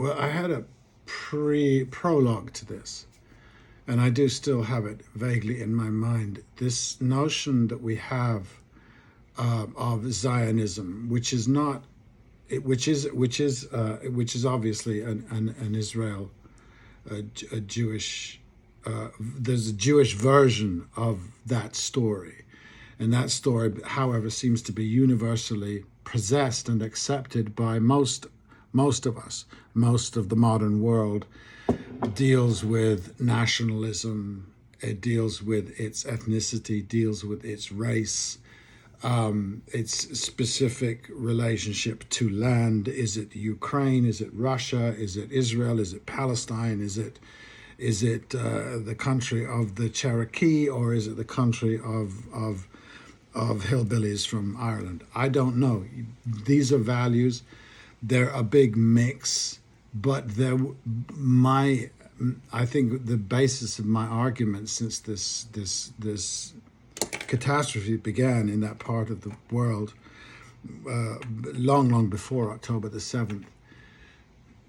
Well, I had a prologue to this, and I do still have it vaguely in my mind. This notion that we have of Zionism, which is not, which is obviously an Israel, a Jewish. There's a Jewish version of that story, and that story, however, seems to be universally possessed and accepted by most of us. Most of the modern world deals with nationalism. It deals with its ethnicity, deals with its race, its specific relationship to land. Is it Ukraine? Is it Russia? Is it Israel? Is it Palestine? Is it the country of the Cherokee, or is it the country of hillbillies from Ireland? I don't know. These are values. They're a big mix, but I think the basis of my argument since this catastrophe began in that part of the world, long before October the 7th,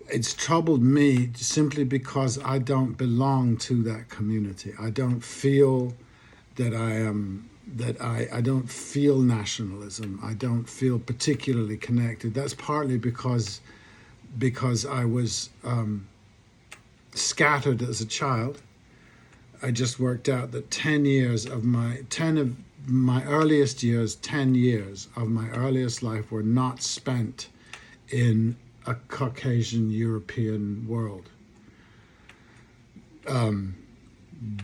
it's troubled me simply because I don't belong to that community. I don't feel that I don't feel nationalism. I don't feel particularly connected. That's partly because I was scattered as a child. I just worked out that 10 years of my 10 years of my earliest life were not spent in a Caucasian European world.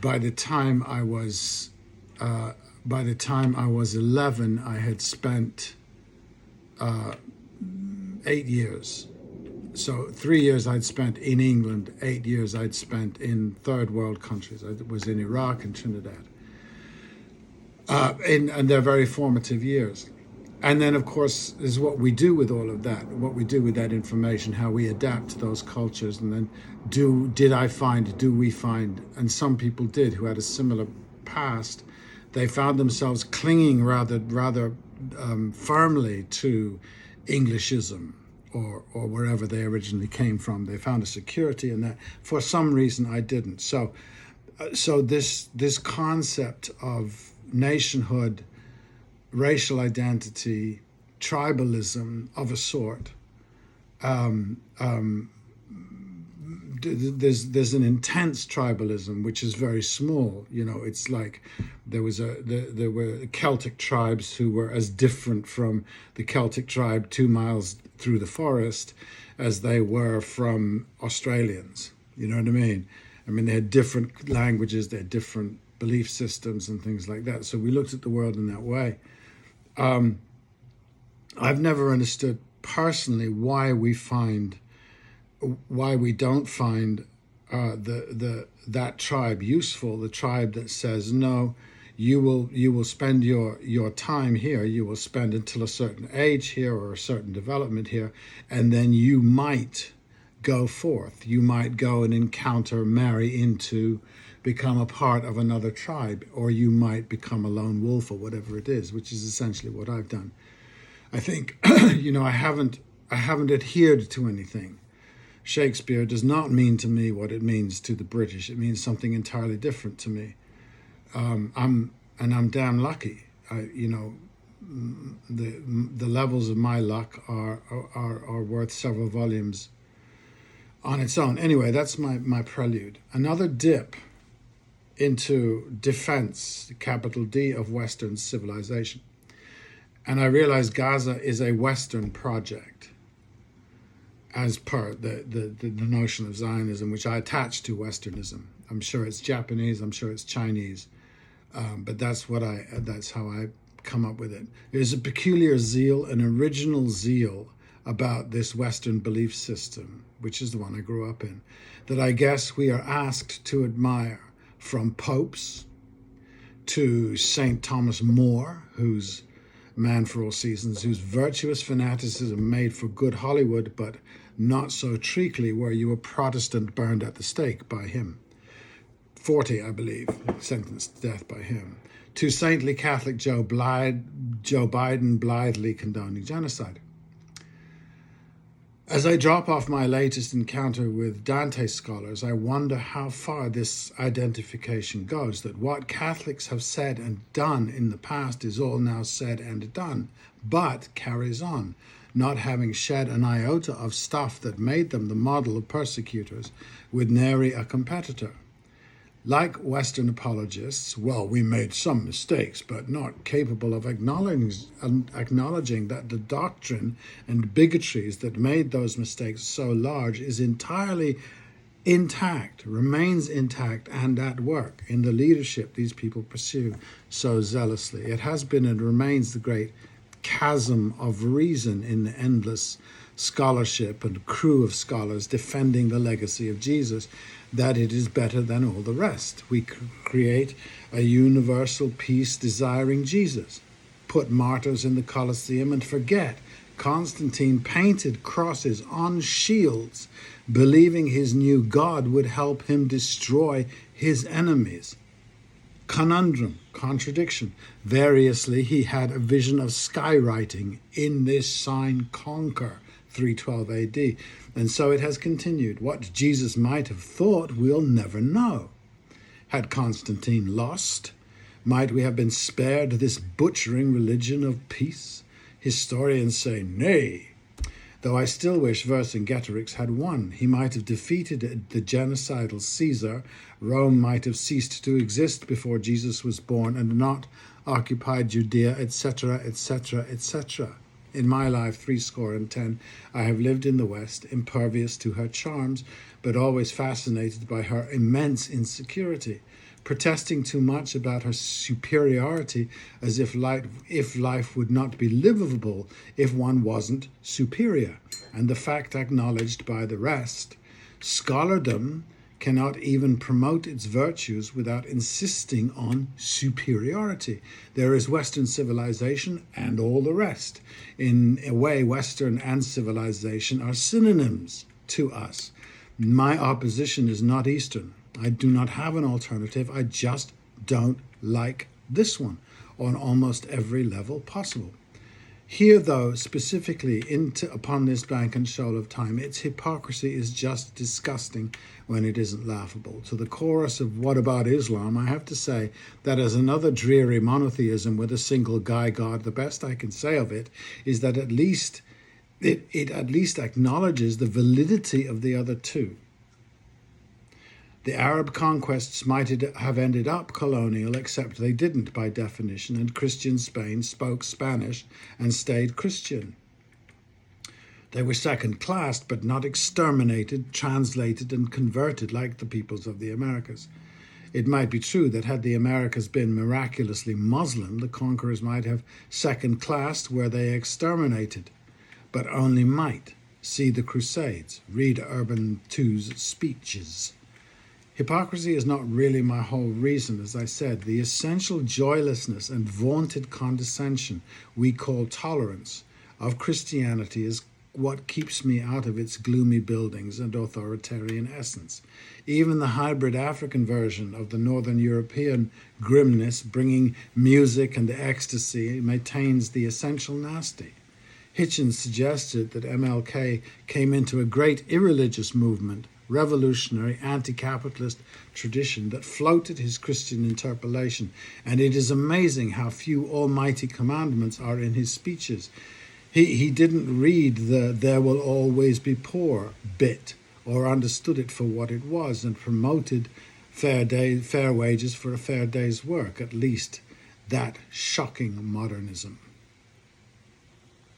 By the time I was 11, I had spent 8 years. So 3 years I'd spent in England, 8 years I'd spent in third world countries. I was in Iraq and Trinidad. And they're very formative years. And then, of course, is what we do with all of that, what we do with that information, how we adapt to those cultures. And then do we find, and some people did who had a similar past, they found themselves clinging rather firmly to Englishism or wherever they originally came from. They found a security in that. For some reason, I didn't. So this concept of nationhood, racial identity, tribalism of a sort, there's an intense tribalism which is very small. You know, it's like there were Celtic tribes who were as different from the Celtic tribe 2 miles through the forest as they were from Australians. You know what I mean? I mean, they had different languages, they had different belief systems and things like that. So we looked at the world in that way. I've never understood personally why we don't find that tribe useful. The tribe that says, no, you will spend your time here. You will spend until a certain age here or a certain development here, and then you might go forth. You might go and encounter, marry into, become a part of another tribe, or you might become a lone wolf or whatever it is, which is essentially what I've done. I think, I haven't adhered to anything. Shakespeare does not mean to me what it means to the British. It means something entirely different to me. I'm damn lucky. The levels of my luck are worth several volumes on its own. Anyway, that's my prelude. Another dip into defense, capital D, of Western civilization. And I realized Gaza is a Western project as per the notion of Zionism, which I attach to Westernism. I'm sure it's Japanese, I'm sure it's Chinese, but that's how I come up with it. There's a peculiar zeal, an original zeal about this Western belief system, which is the one I grew up in, that I guess we are asked to admire, from popes to St. Thomas More, who's man for all seasons, whose virtuous fanaticism made for good Hollywood, but not so treacly, where you were Protestant burned at the stake by him. 40, I believe, sentenced to death by him. To saintly Catholic Joe Biden blithely condoning genocide. As I drop off my latest encounter with Dante scholars, I wonder how far this identification goes, that what Catholics have said and done in the past is all now said and done, but carries on, not having shed an iota of stuff that made them the model of persecutors, with nary a competitor. Like Western apologists, well, we made some mistakes, but not capable of acknowledging that the doctrine and bigotries that made those mistakes so large is entirely intact, remains intact, and at work in the leadership these people pursue so zealously. It has been and remains the great chasm of reason in the endless scholarship and crew of scholars defending the legacy of Jesus, that it is better than all the rest. We create a universal peace-desiring Jesus, put martyrs in the Colosseum, and forget Constantine painted crosses on shields, believing his new God would help him destroy his enemies. Conundrum, contradiction. Variously, he had a vision of skywriting, "In this sign conquer," 312 AD. And so it has continued. What Jesus might have thought, we'll never know. Had Constantine lost? Might we have been spared this butchering religion of peace? Historians say nay. Though I still wish Vercingetorix had won. He might have defeated the genocidal Caesar. Rome might have ceased to exist before Jesus was born and not occupied Judea, etc., etc., etc. In my life, 70, I have lived in the West, impervious to her charms, but always fascinated by her immense insecurity, protesting too much about her superiority, as if life would not be livable if one wasn't superior, and the fact acknowledged by the rest. Scholardom cannot even promote its virtues without insisting on superiority. There is Western civilization and all the rest. In a way, Western and civilization are synonyms to us. My opposition is not Eastern. I do not have an alternative. I just don't like this one on almost every level possible. Here, though, specifically upon this bank and shoal of time, its hypocrisy is just disgusting when it isn't laughable. To the chorus of "What about Islam?" I have to say that as another dreary monotheism with a single guy god, the best I can say of it is that at least it at least acknowledges the validity of the other two. The Arab conquests might have ended up colonial, except they didn't by definition, and Christian Spain spoke Spanish and stayed Christian. They were second-class, but not exterminated, translated, and converted like the peoples of the Americas. It might be true that had the Americas been miraculously Muslim, the conquerors might have second-classed where they exterminated, but only might. See the Crusades. Read Urban II's speeches. Hypocrisy is not really my whole reason, as I said. The essential joylessness and vaunted condescension we call tolerance of Christianity is what keeps me out of its gloomy buildings and authoritarian essence. Even the hybrid African version of the Northern European grimness, bringing music and ecstasy, maintains the essential nasty. Hitchens suggested that MLK came into a great irreligious movement, revolutionary, anti-capitalist tradition that floated his Christian interpolation, and it is amazing how few almighty commandments are in his speeches. He didn't read the "there will always be poor" bit, or understood it for what it was, and promoted fair wages for a fair day's work, at least that shocking modernism.